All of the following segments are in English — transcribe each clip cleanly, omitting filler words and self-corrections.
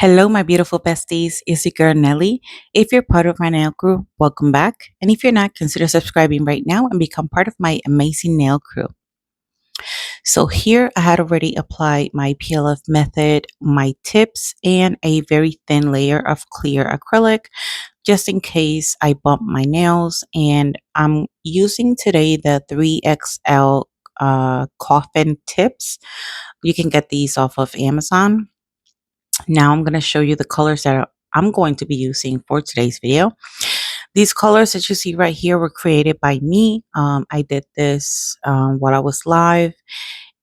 Hello, my beautiful besties. It's your girl Nelly. If you're part of my nail crew, welcome back. And if you're not, consider subscribing right now and become part of my amazing nail crew. So, here I had already applied my PLF method, my tips, and a very thin layer of clear acrylic just in case I bump my nails. And I'm using today the 3XL coffin tips. You can get these off of Amazon. Now I'm going to show you the colors that I'm going to be using for today's video. These colors that you see right here were created by me. I did this while I was live,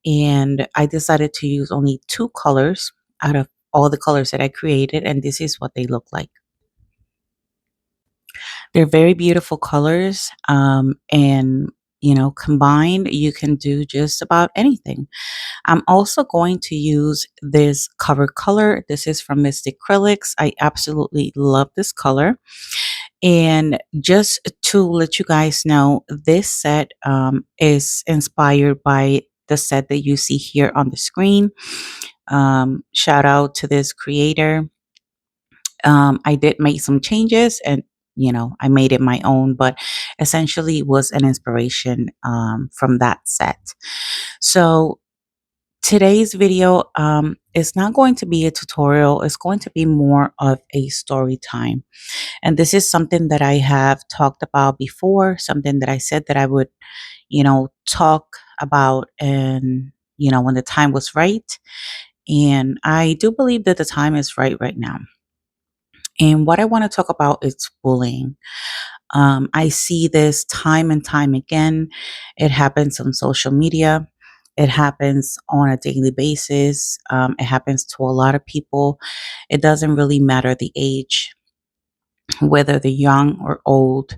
and I decided to use only two colors out of all the colors that I created, and this is what they look like. They're very beautiful colors, and combined, you can do just about anything. I'm also going to use this cover color. This is from Miss Acrylics. I absolutely love this color. And just to let you guys know, this set is inspired by the set that you see here on the screen. Shout out to this creator. I did make some changes and I made it my own, but essentially it was an inspiration from that set. So today's video is not going to be a tutorial. It's going to be more of a story time. And this is something that I have talked about before, something that I said that I would, talk about and, when the time was right. And I do believe that the time is right now. And what I want to talk about is bullying. I see this time and time again. It happens on social media. It happens on a daily basis. It happens to a lot of people. It doesn't really matter the age, whether they're young or old.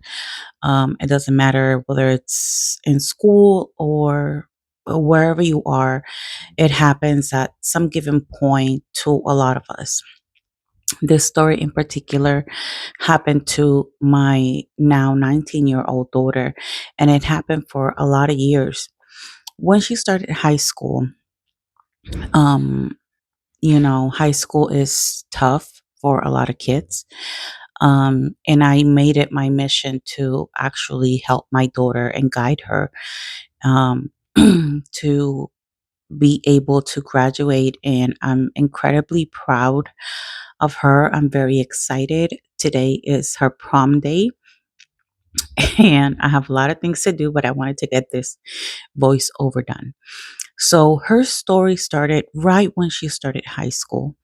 It doesn't matter whether it's in school or wherever you are. It happens at some given point to a lot of us. This story in particular happened to my now 19-year-old daughter, and it happened for a lot of years. When she started high school, um, high school is tough for a lot of kids. And I made it my mission to actually help my daughter and guide her um, to be able to graduate. And I'm incredibly proud of her. I'm very excited. Today is her prom day, and I have a lot of things to do, but I wanted to get this voiceover done. So her story started right when she started high school.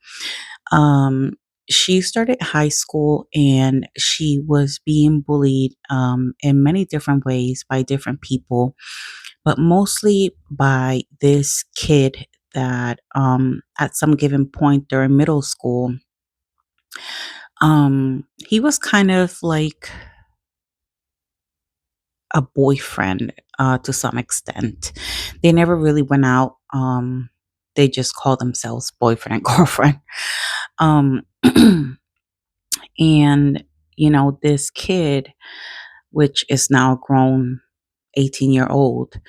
Um, she started high school and she was being bullied in many different ways by different people, but mostly by this kid that at some given point during middle school, he was kind of like a boyfriend to some extent. They never really went out. They just called themselves boyfriend and girlfriend. Um, and this kid, which is now grown 18-year-old,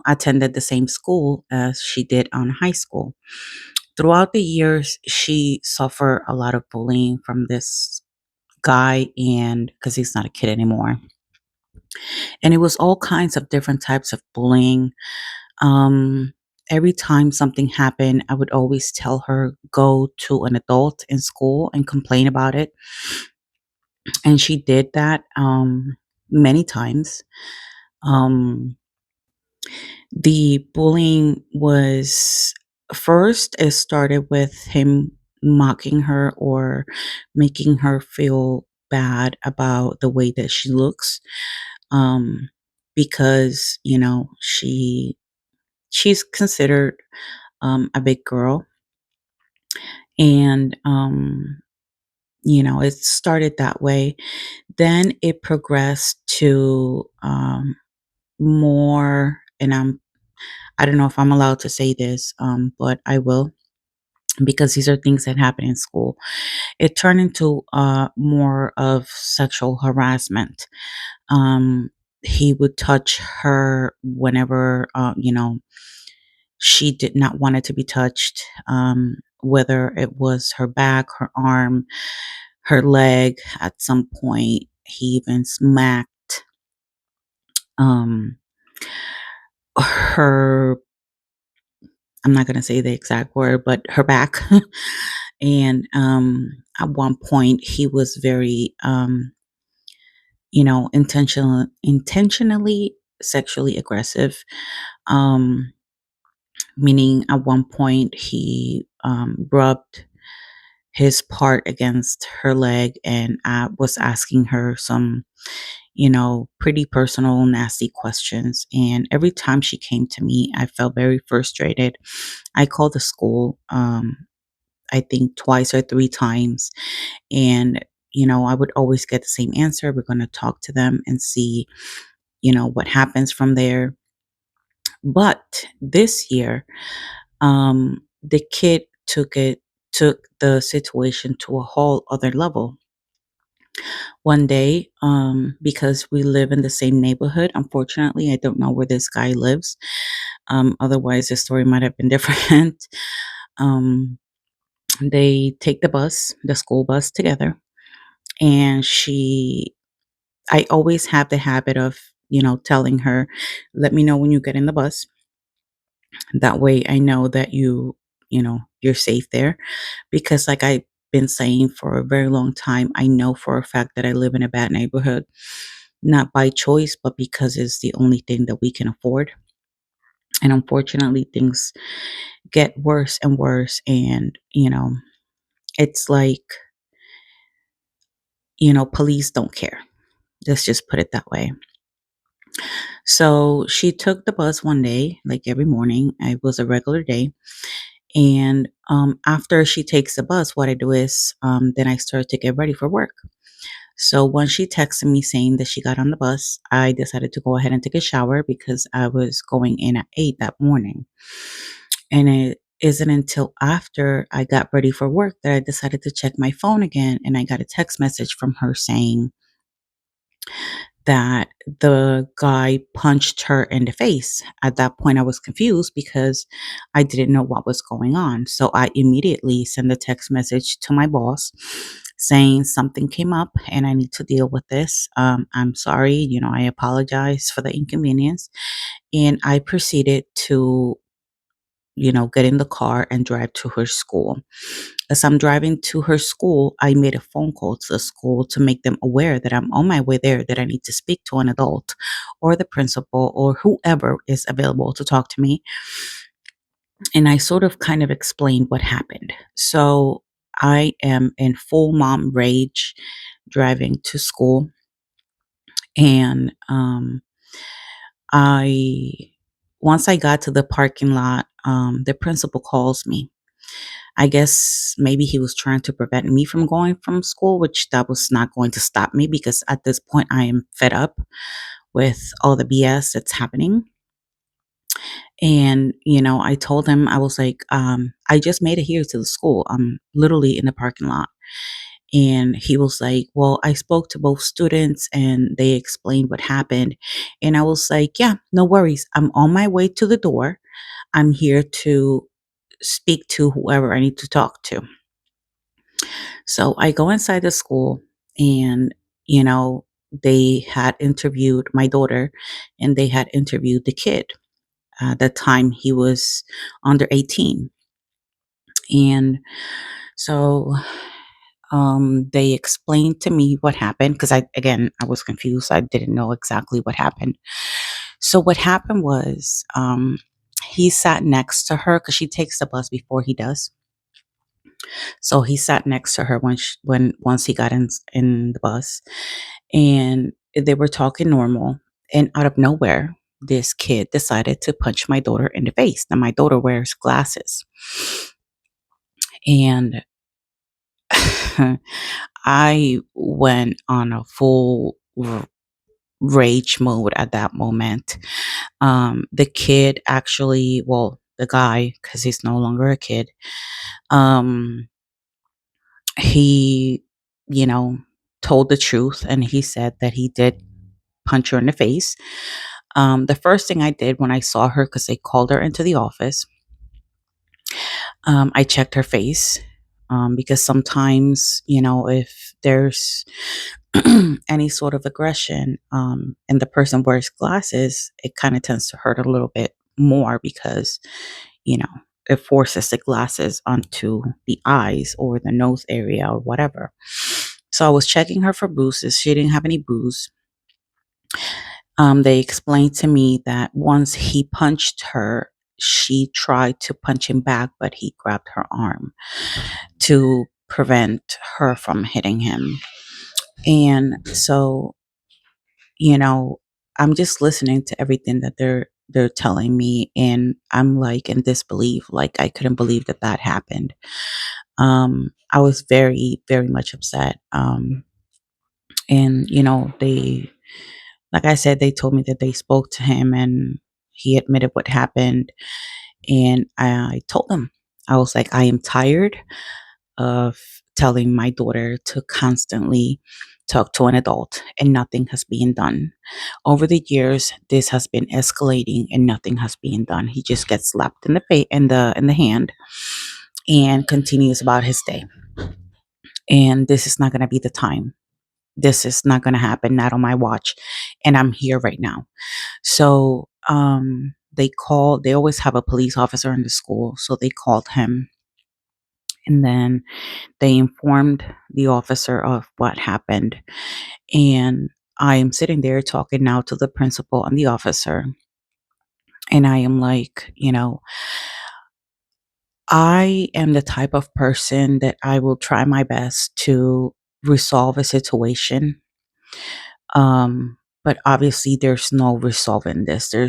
attended the same school as she did on high school. Throughout the years, she suffered a lot of bullying from this guy, and because he's not a kid anymore. And it was all kinds of different types of bullying. Um, every time something happened, I would always tell her, go to an adult in school and complain about it. And she did that many times. Um, the bullying was first, it started with him mocking her or making her feel bad about the way that she looks. Because she's considered a big girl, and it started that way. Then it progressed to more, and I don't know if I'm allowed to say this, but I will, because these are things that happen in school. It turned into more of sexual harassment. um he would touch her whenever she did not want it to be touched. whether it was her back, her arm, her leg. At some point, he even smacked um, her, I'm not going to say the exact word, but her back. And at one point, he was very, intentionally sexually aggressive. Um, Meaning, at one point, he rubbed his part against her leg and was asking her some, pretty personal, nasty questions. And every time she came to me, I felt very frustrated. I called the school, I think twice or three times. And, I would always get the same answer. We're going to talk to them and see, what happens from there. But this year, the kid took the situation to a whole other level. One day, because we live in the same neighborhood, unfortunately, I don't know where this guy lives. Otherwise, the story might have been different. um, they take the school bus together, and I always have the habit of, telling her, let me know when you get in the bus. That way I know that you're safe there. Because, like I've been saying for a very long time, I know for a fact that I live in a bad neighborhood, not by choice, but because it's the only thing that we can afford. And unfortunately, things get worse and worse. And, it's like, police don't care. Let's just put it that way. So she took the bus one day, like every morning. It was a regular day. And after she takes the bus, what I do is then I start to get ready for work. So once she texted me saying that she got on the bus, I decided to go ahead and take a shower because I was going in at 8 that morning. And it isn't until after I got ready for work that I decided to check my phone again. And I got a text message from her saying that the guy punched her in the face. At that point, I was confused because I didn't know what was going on. So I immediately sent a text message to my boss saying something came up and I need to deal with this. I'm sorry, I apologize for the inconvenience. And I proceeded to, get in the car and drive to her school. As I'm driving to her school, I made a phone call to the school to make them aware that I'm on my way there, that I need to speak to an adult or the principal or whoever is available to talk to me. And I sort of kind of explained what happened. So I am in full mom rage driving to school. And I, once I got to the parking lot, the principal calls me. I guess maybe he was trying to prevent me from going from school, which that was not going to stop me because at this point I am fed up with all the BS that's happening. And, I told him, I was like, I just made it here to the school. I'm literally in the parking lot. And he was like, well, I spoke to both students and they explained what happened. And I was like, yeah, no worries. I'm on my way to the door. I'm here to speak to whoever I need to talk to. So I go inside the school and, they had interviewed my daughter and they had interviewed the kid. At that time, he was under 18. And so they explained to me what happened because I was confused. I didn't know exactly what happened. So what happened was he sat next to her because she takes the bus before he does. So he sat next to her when once he got in the bus, and they were talking normal. And out of nowhere, this kid decided to punch my daughter in the face. Now my daughter wears glasses, and I went on a full rage mode at that moment. The kid actually, well, the guy, because he's no longer a kid, um, he, you know, told the truth and he said that he did punch her in the face. The first thing I did when I saw her, because they called her into the office, I checked her face because sometimes, if there's any sort of aggression and the person wears glasses, it kind of tends to hurt a little bit more because, you know, it forces the glasses onto the eyes or the nose area or whatever. So I was checking her for bruises. She didn't have any bruise. They explained to me that once he punched her, she tried to punch him back, but he grabbed her arm to prevent her from hitting him. And so, you know, I'm just listening to everything that they're telling me, and I'm like in disbelief. Like I couldn't believe that that happened. I was very, very much upset. And they, like I said, they told me that they spoke to him and he admitted what happened. And I told them, I was like, I am tired of telling my daughter to constantly talk to an adult and nothing has been done. Over the years, this has been escalating and nothing has been done. He just gets slapped in the face in the hand and continues about his day. And this is not going to be the time. This is not going to happen, not on my watch. And I'm here right now. So they always have a police officer in the school. So they called him and then they informed the officer of what happened. And I am sitting there talking now to the principal and the officer. And I am like, I am the type of person that I will try my best to resolve a situation. But obviously there's no resolving this. There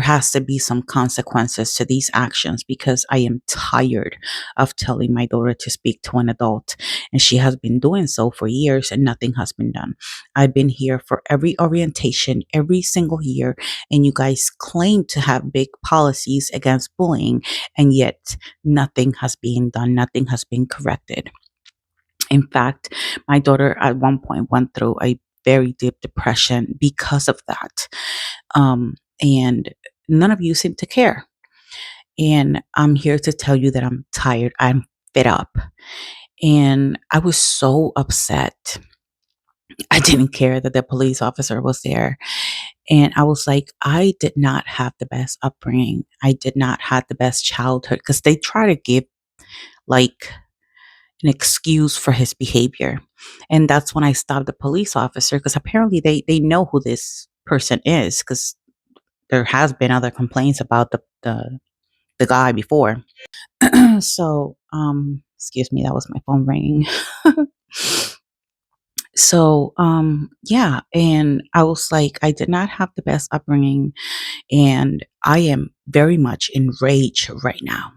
has to be some consequences to these actions because I am tired of telling my daughter to speak to an adult. And she has been doing so for years and nothing has been done. I've been here for every orientation, every single year, and you guys claim to have big policies against bullying, and yet nothing has been done, nothing has been corrected. In fact, my daughter at one point went through a very deep depression because of that. And none of you seem to care. And I'm here to tell you that I'm tired. I'm fed up. And I was so upset. I didn't care that the police officer was there. And I was like, I did not have the best upbringing. I did not have the best childhood because they try to give like an excuse for his behavior. And that's when I stopped the police officer because apparently they know who this person is because there has been other complaints about the guy before. So, excuse me, that was my phone ringing. So, yeah, and I was like, I did not have the best upbringing, and I am very much enraged right now.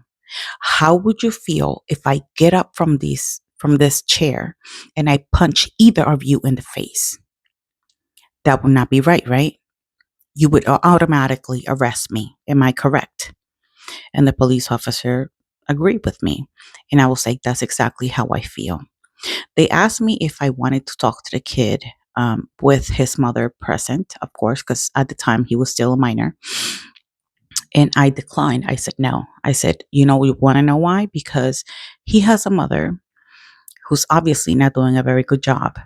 How would you feel if I get up from this chair and I punch either of you in the face? That would not be right, right? You would automatically arrest me. Am I correct? And the police officer agreed with me. And I was like, that's exactly how I feel. They asked me if I wanted to talk to the kid with his mother present, of course, because at the time he was still a minor. And I declined. I said no. I said, you want to know why? Because he has a mother who's obviously not doing a very good job.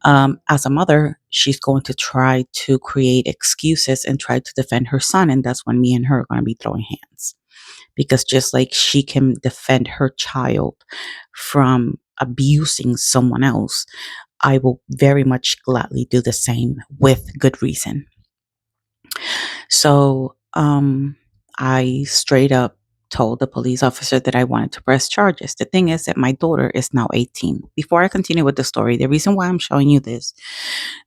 As a mother, she's going to try to create excuses and try to defend her son. And that's when me and her are going to be throwing hands. Because just like she can defend her child from abusing someone else, I will very much gladly do the same with good reason. So I straight up told the police officer that I wanted to press charges. The thing is that my daughter is now 18. Before I continue with the story, the reason why I'm showing you this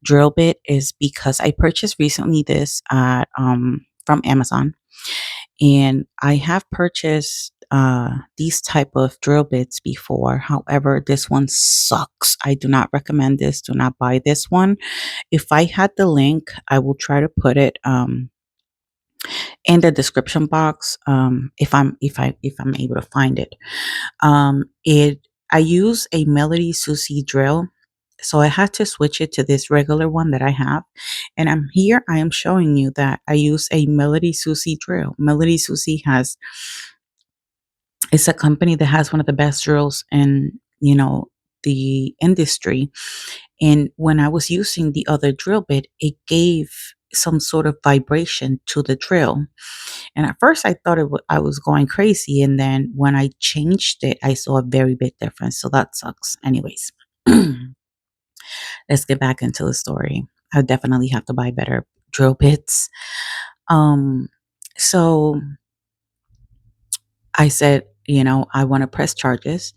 drill bit is because I purchased recently this from Amazon, and I have purchased these type of drill bits before. However, this one sucks. I do not recommend this. Do not buy this one. If I had the link, I will try to put it in the description box if I'm able to find it. It I use a Melody Susie drill. So I had to switch it to this regular one that I have. And I am showing you that I use a Melody Susie drill. Melody Susie has, it's a company that has one of the best drills in, the industry. And when I was using the other drill bit, it gave some sort of vibration to the drill. And at first I thought I was going crazy. And then when I changed it, I saw a very big difference. So that sucks. Anyways, let's get back into the story. I definitely have to buy better drill bits. Um, so I said, I want to press charges.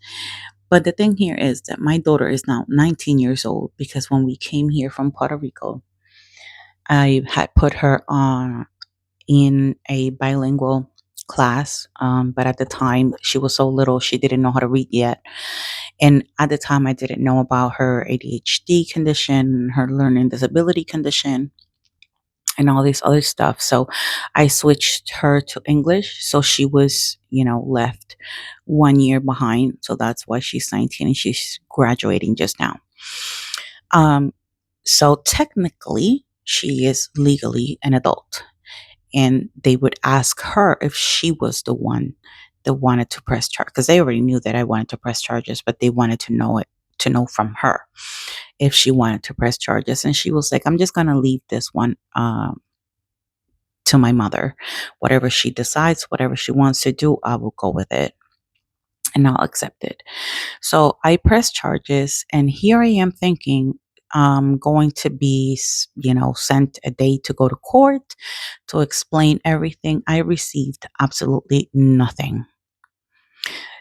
But the thing here is that my daughter is now 19 years old because when we came here from Puerto Rico, I had put her on in a bilingual class. But at the time, she was so little, she didn't know how to read yet. And at the time, I didn't know about her ADHD condition, her learning disability condition, and all this other stuff. So I switched her to English. So she was, left 1 year behind. So that's why she's 19 and she's graduating just now. Um, so technically, she is legally an adult. And they would ask her if she was the one that wanted to press charge, because they already knew that I wanted to press charges, but they wanted to know from her if she wanted to press charges. And she was like, I'm just going to leave this one to my mother. Whatever she decides, whatever she wants to do, I will go with it and I'll accept it. So I press charges, and here I am thinking I'm going to be, sent a day to go to court to explain everything. I received absolutely nothing.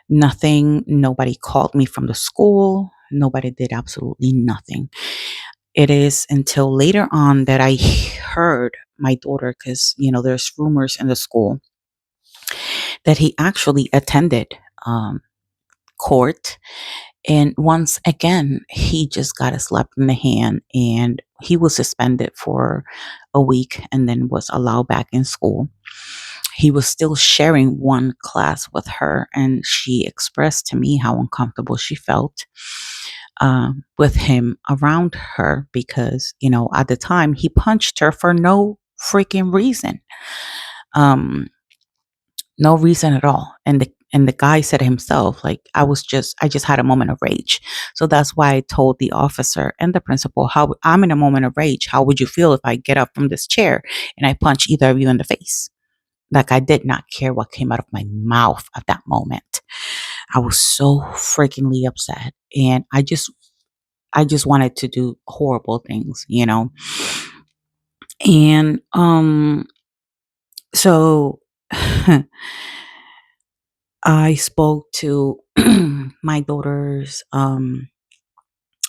Nothing. Nobody called me from the school. Nobody did absolutely nothing. It is until later on that I heard my daughter, because, there's rumors in the school that he actually attended court. And once again, he just got a slap in the hand and he was suspended for a week and then was allowed back in school. He was still sharing one class with her, and she expressed to me how uncomfortable she felt with him around her because, at the time he punched her for no freaking reason. No reason at all. And the guy said himself, like, I just had a moment of rage. So that's why I told the officer and the principal, how I'm in a moment of rage. How would you feel if I get up from this chair and I punch either of you in the face? Like, I did not care what came out of my mouth at that moment. I was so freakingly upset. And I just wanted to do horrible things. And so I spoke to my daughter's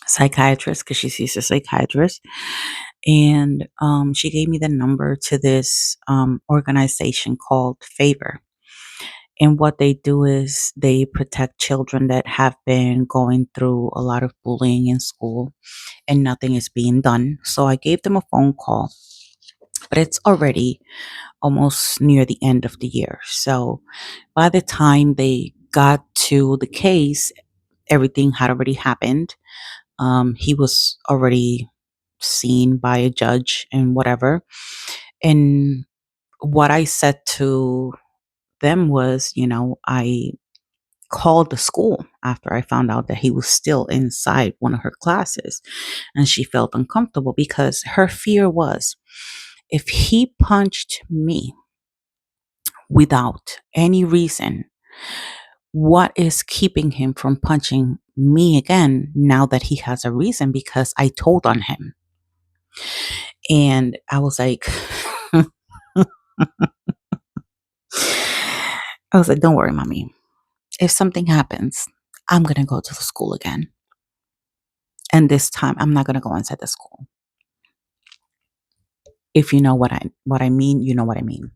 psychiatrist, because she sees a psychiatrist, and she gave me the number to this organization called Favor. And what they do is they protect children that have been going through a lot of bullying in school and nothing is being done. So I gave them a phone call, but it's already almost near the end of the year. So by the time they got to the case, everything had already happened. He was already seen by a judge and whatever. And what I said to them was, I called the school after I found out that he was still inside one of her classes. And she felt uncomfortable because her fear was, if he punched me without any reason, what is keeping him from punching me again now that he has a reason? Because I told on him. And I was like, don't worry, mommy. If something happens, I'm going to go to the school again. And this time, I'm not going to go inside the school. If you know what I mean, you know what I mean.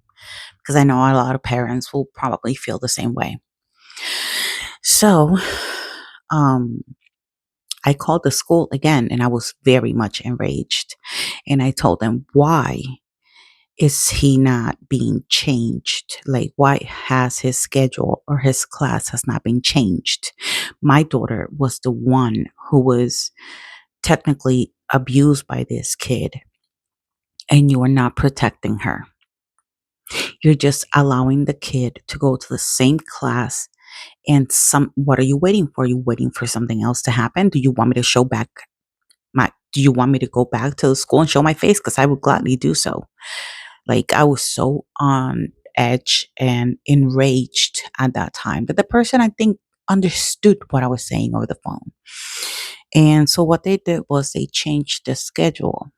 Because I know a lot of parents will probably feel the same way. So, I called the school again and I was very much enraged. And I told them, why is he not being changed? Like, why has his schedule or his class has not been changed? My daughter was the one who was technically abused by this kid and you are not protecting her. You're just allowing the kid to go to the same class and what are you waiting for? Are you waiting for something else to happen? Do you want me to show back do you want me to go back to the school and show my face? Because I would gladly do so. Like I was so on edge and enraged at that time. But the person I think understood what I was saying over the phone. And so what they did was they changed the schedule.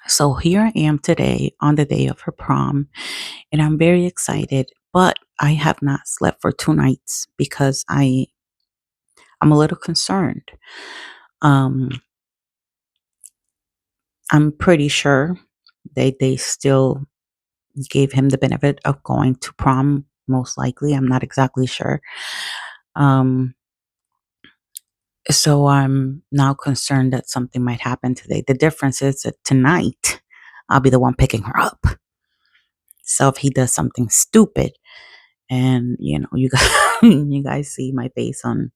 So here I am today on the day of her prom, and I'm very excited, but I have not slept for 2 nights because I'm a little concerned. Um, I'm pretty sure they still gave him the benefit of going to prom, most likely. I'm not exactly sure. Um, so I'm now concerned that something might happen today. The difference is that tonight I'll be the one picking her up. So if he does something stupid, and you guys, you guys see my face on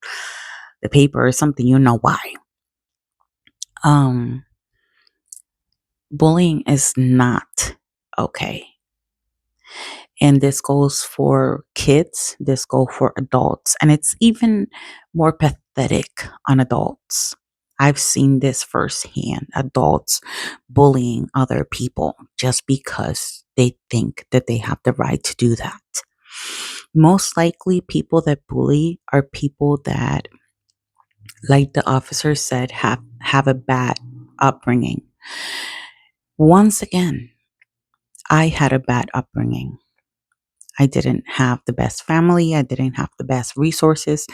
the paper or something, you know why. Um, Bullying is not okay. And this goes for kids, this goes for adults, and it's even more pathetic on adults. I've seen this firsthand, adults bullying other people just because they think that they have the right to do that. Most likely, people that bully are people that, like the officer said, have a bad upbringing. Once again, I had a bad upbringing. I didn't have the best family. I didn't have the best resources.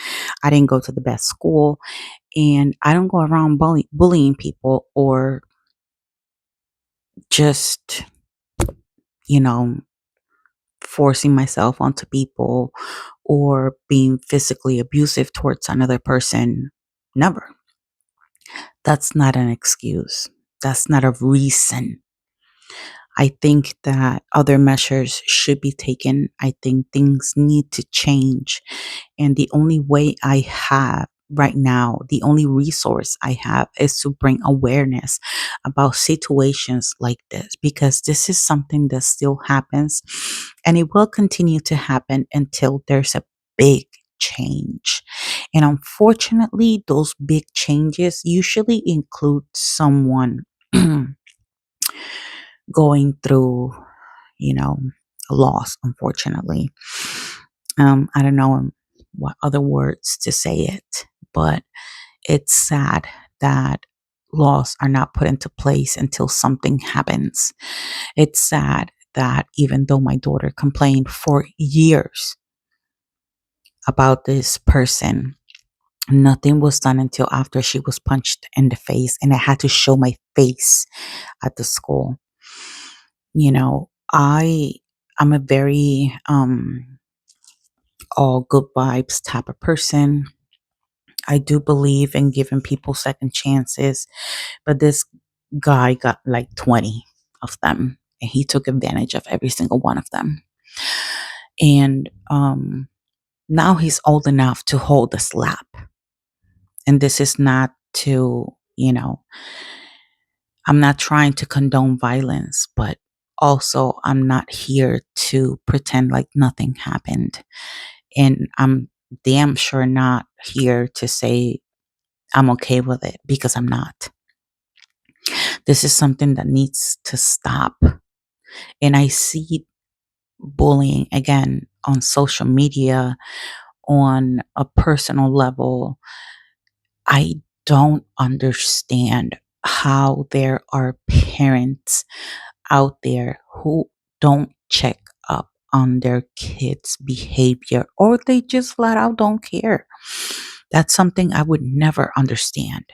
I didn't go to the best school. And I don't go around bullying people or just, you know, forcing myself onto people or being physically abusive towards another person. Never. That's not an excuse. That's not a reason. I think that other measures should be taken. I think things need to change. And the only way I have right now, the only resource I have is to bring awareness about situations like this, because this is something that still happens and it will continue to happen until there's a big change. And unfortunately, those big changes usually include someone going through, you know, a loss, unfortunately. I don't know what other words to say it, but it's sad that laws are not put into place until something happens. It's sad that even though my daughter complained for years about this person, nothing was done until after she was punched in the face and I had to show my face at the school. I'm a very all good vibes type of person. I do believe in giving people second chances, but this guy got like 20 of them and he took advantage of every single one of them. And now he's old enough to hold a slap. And this is not to, I'm not trying to condone violence, but also I'm not here to pretend like nothing happened. And I'm damn sure not here to say I'm okay with it, because I'm not. This is something that needs to stop. And I see bullying again on social media, on a personal level. I don't understand how there are parents out there who don't check up on their kids' behavior, or they just flat out don't care. That's something I would never understand.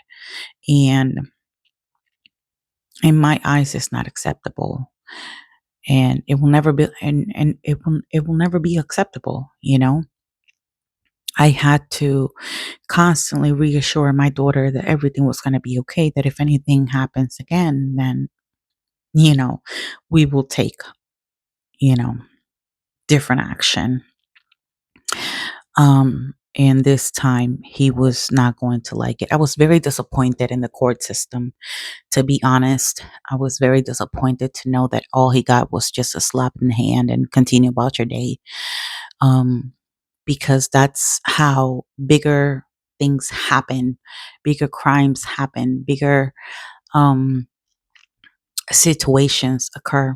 And in my eyes, it's not acceptable. And it will never be, and it will never be acceptable. I had to constantly reassure my daughter that everything was going to be okay, that if anything happens again, then, you know, we will take, you know, different action. And this time he was not going to like it. I was very disappointed in the court system, to be honest. I was very disappointed to know that all he got was just a slap in the hand and continue about your day. Um, because that's how bigger things happen, bigger crimes happen, bigger um, situations occur.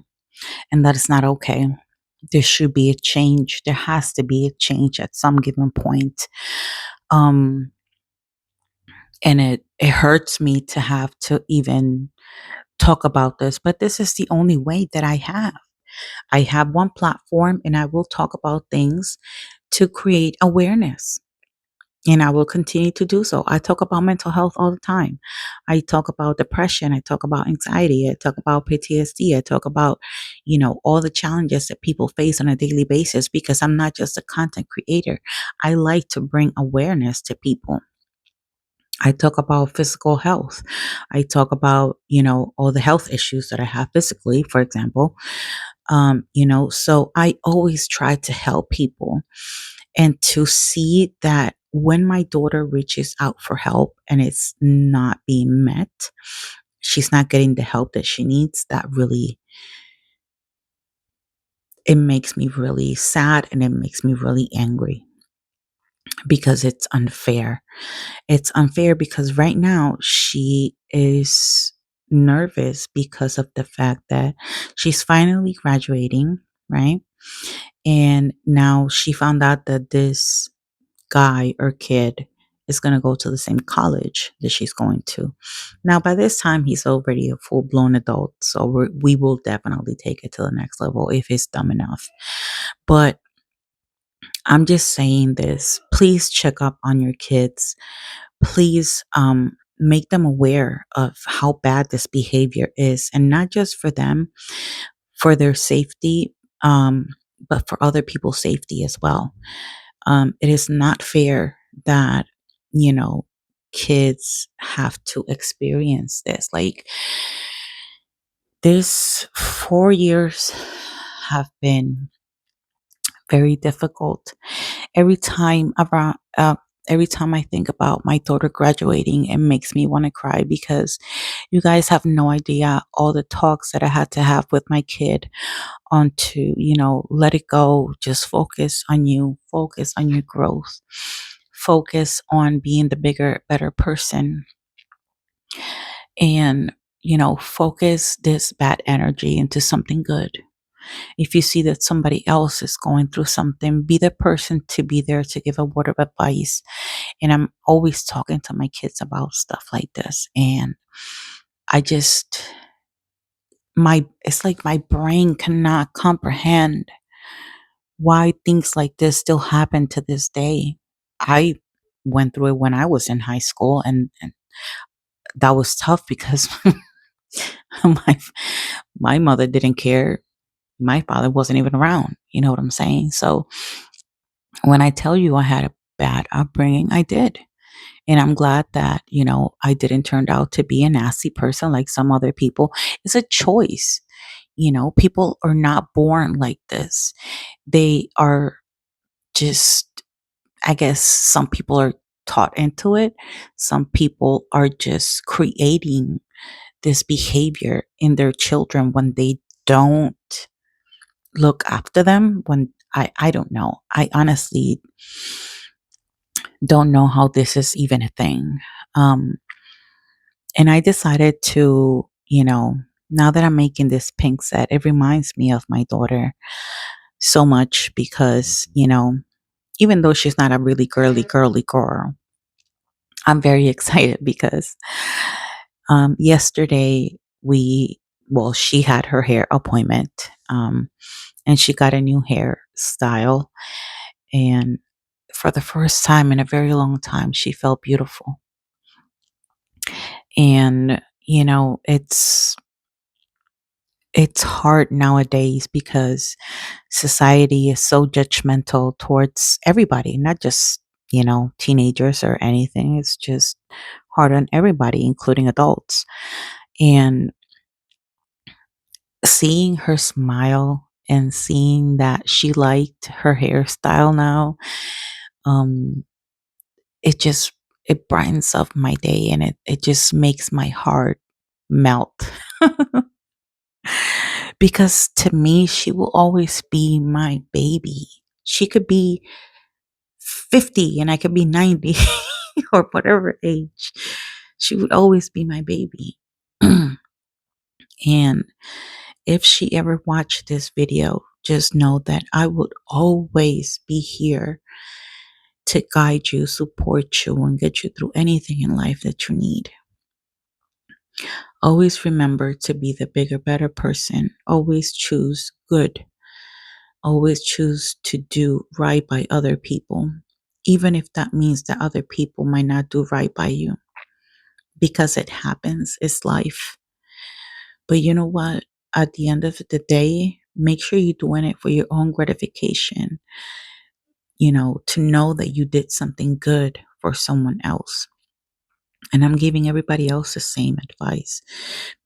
And that is not okay. There should be a change. There has to be a change at some given point. Um, and it hurts me to have to even talk about this, but this is the only way that I have. I have one platform and I will talk about things to create awareness. And I will continue to do so. I talk about mental health all the time. I talk about depression. I talk about anxiety. I talk about PTSD. I talk about, all the challenges that people face on a daily basis because I'm not just a content creator. I like to bring awareness to people. I talk about physical health. I talk about, all the health issues that I have physically, for example. So I always try to help people and to see that when my daughter reaches out for help and it's not being met, she's not getting the help that she needs, that really, it makes me really sad and it makes me really angry because it's unfair. It's unfair because right now she is nervous because of the fact that she's finally graduating, right? And now she found out that this guy or kid is going to go to the same college that she's going to. Now, by this time, he's already a full blown adult. So we will definitely take it to the next level if it's dumb enough. But I'm just saying this. Please check up on your kids. Please make them aware of how bad this behavior is, and not just for them, for their safety, um, but for other people's safety as well. It is not fair that, you know, kids have to experience this. Like, this 4 years have been very difficult. Every time around, every time I think about my daughter graduating, it makes me want to cry because you guys have no idea all the talks that I had to have with my kid on to, let it go. Just focus on you, focus on your growth, focus on being the bigger, better person. And, focus this bad energy into something good. If you see that somebody else is going through something, be the person to be there to give a word of advice. And I'm always talking to my kids about stuff like this. And I just, it's like my brain cannot comprehend why things like this still happen to this day. I went through it when I was in high school, and that was tough because my my mother didn't care. My father wasn't even around. You know what I'm saying? So when I tell you I had a bad upbringing, I did. And I'm glad that, I didn't turn out to be a nasty person like some other people. It's a choice. People are not born like this. They are just, I guess some people are taught into it. Some people are just creating this behavior in their children when they don't look after them. When I don't know. I honestly don't know how this is even a thing. Um, and I decided to, now that I'm making this pink set, it reminds me of my daughter so much because, even though she's not a really girly girl, I'm very excited because yesterday she had her hair appointment, and she got a new hairstyle. And for the first time in a very long time, she felt beautiful. And, it's hard nowadays because society is so judgmental towards everybody, not just, teenagers or anything. It's just hard on everybody, including adults. And seeing her smile and seeing that she liked her hairstyle now, um, it just it brightens up my day, and it just makes my heart melt. Because to me, she will always be my baby. She could be 50 and I could be 90 or whatever age. She would always be my baby. And if she ever watched this video, just know that I would always be here to guide you, support you, and get you through anything in life that you need. Always remember to be the bigger, better person. Always choose good. Always choose to do right by other people, even if that means that other people might not do right by you, because it happens. It's life. But you know what? At the end of the day, make sure you're doing it for your own gratification, to know that you did something good for someone else. And I'm giving everybody else the same advice.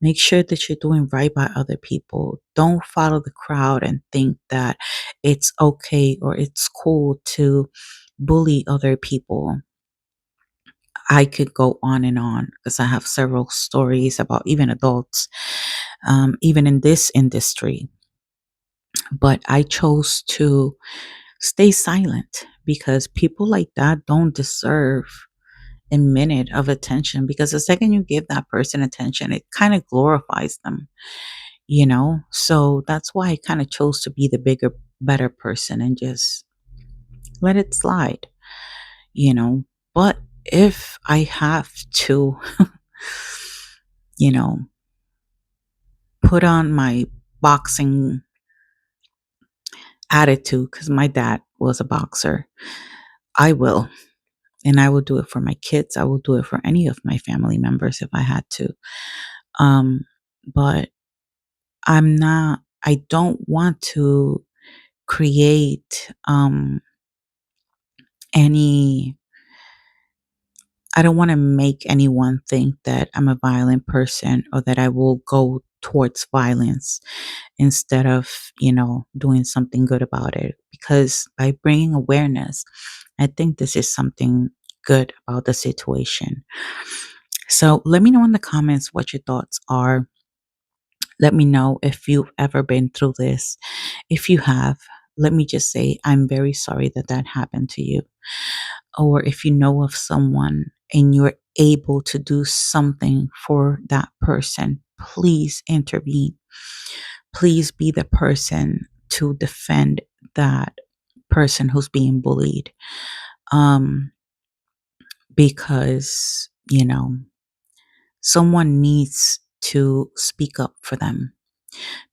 Make sure that you're doing right by other people. Don't follow the crowd and think that it's okay or it's cool to bully other people. I could go on because I have several stories about even adults, even in this industry. But I chose to stay silent because people like that don't deserve a minute of attention, because the second you give that person attention, it kind of glorifies them. So that's why I kind of chose to be the bigger, better person and just let it slide. But if I have to, you know, put on my boxing attitude, because my dad was a boxer, I will. And I will do it for my kids. I will do it for any of my family members if I had to. Um, but I don't want to create any, I don't want to make anyone think that I'm a violent person or that I will go towards violence instead of, doing something good about it. Because by bringing awareness, I think this is something good about the situation. So let me know in the comments what your thoughts are. Let me know if you've ever been through this. If you have, let me just say, I'm very sorry that that happened to you. Or if you know of someone and you're able to do something for that person, please intervene. Please be the person to defend that person who's being bullied. Um, because, someone needs to speak up for them.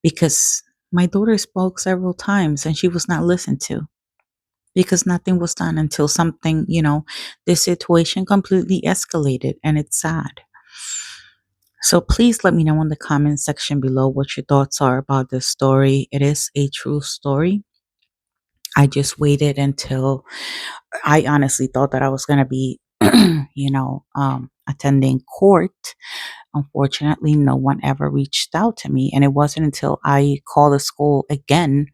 Because my daughter spoke several times and she was not listened to, because nothing was done until something, this situation completely escalated, and it's sad. So please let me know in the comment section below what your thoughts are about this story. It is a true story. I just waited until I honestly thought that I was going to be, attending court. Unfortunately, no one ever reached out to me. And it wasn't until I called the school again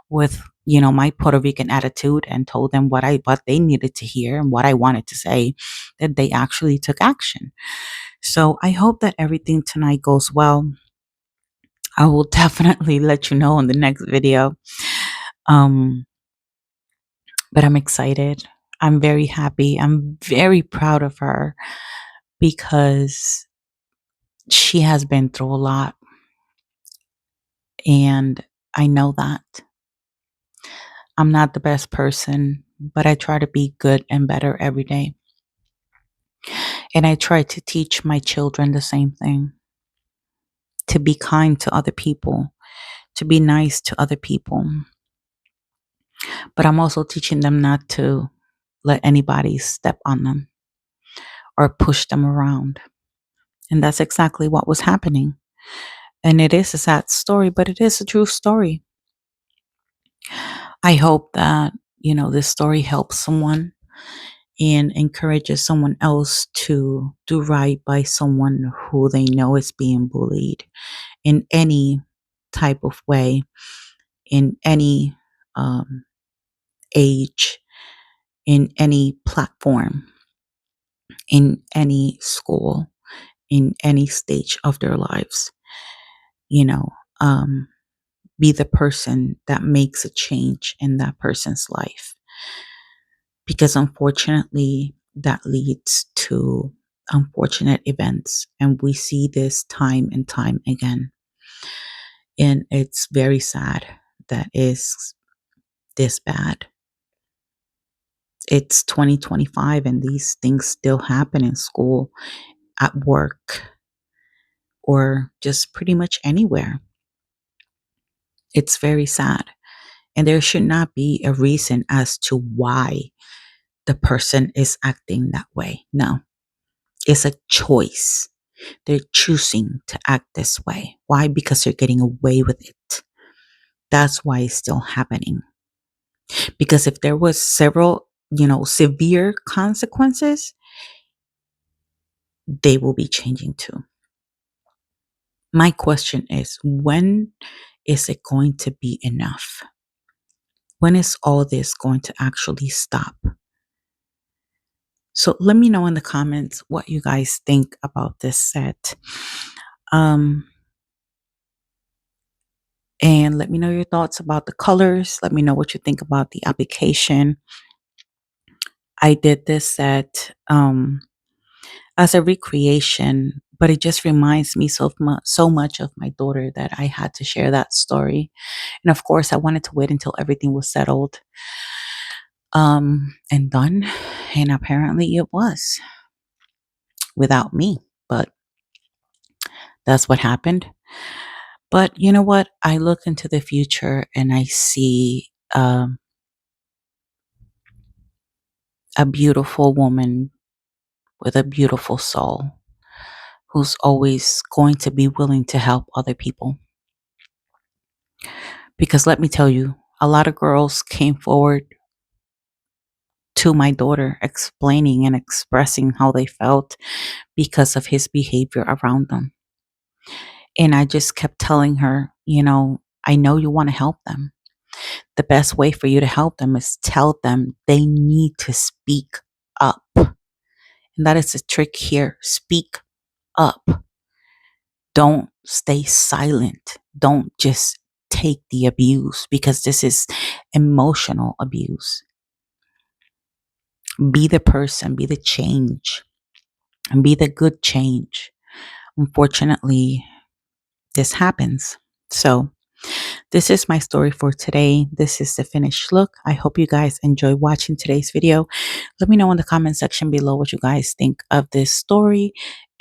with, my Puerto Rican attitude and told them what they needed to hear and what I wanted to say, that they actually took action. So I hope that everything tonight goes well. I will definitely let you know in the next video. Um, but I'm excited. I'm very happy. I'm very proud of her because she has been through a lot. And I know that I'm not the best person, but I try to be good and better every day. And I try to teach my children the same thing, to be kind to other people, to be nice to other people. But I'm also teaching them not to let anybody step on them or push them around. And that's exactly what was happening. And it is a sad story, but it is a true story. I hope that, this story helps someone and encourages someone else to do right by someone who they know is being bullied in any type of way, in any age, in any platform. in any school, in any stage of their lives. You know, um, be the person that makes a change in that person's life. Because unfortunately, that leads to unfortunate events. And we see this time and time again. And it's very sad that is this bad. It's 2025 and these things still happen in school, at work, or just pretty much anywhere. It's very sad. And there should not be a reason as to why the person is acting that way. No, it's a choice. They're choosing to act this way. Why? Because they're getting away with it. That's why it's still happening. Because if there was several, severe consequences, they will be changing too. My question is, when is it going to be enough? When is all this going to actually stop? So let me know in the comments what you guys think about this set. Um, and let me know your thoughts about the colors. Let me know what you think about the application. I did this set as a recreation, but it just reminds me so much of my daughter that I had to share that story. And of course, I wanted to wait until everything was settled and done. And apparently it was without me, but that's what happened. But you know what? I look into the future and I see a beautiful woman with a beautiful soul who's always going to be willing to help other people. Because let me tell you, a lot of girls came forward to my daughter explaining and expressing how they felt because of his behavior around them. And I just kept telling her, I know you want to help them. The best way for you to help them is tell them they need to speak up. And that is the trick here. Speak up. Don't stay silent. Don't just take the abuse, because this is emotional abuse. Be the person, be the change, and be the good change. Unfortunately, this happens. So, this is my story for today. This is the finished look. I hope you guys enjoy watching today's video. Let me know in the comment section below what you guys think of this story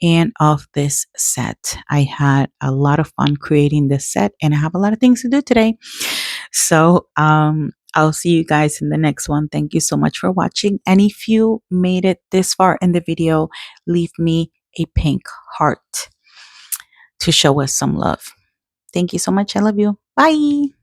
and of this set. I had a lot of fun creating this set and I have a lot of things to do today. So, I'll see you guys in the next one. Thank you so much for watching. And if you made it this far in the video, leave me a pink heart to show us some love. Thank you so much. I love you. Bye.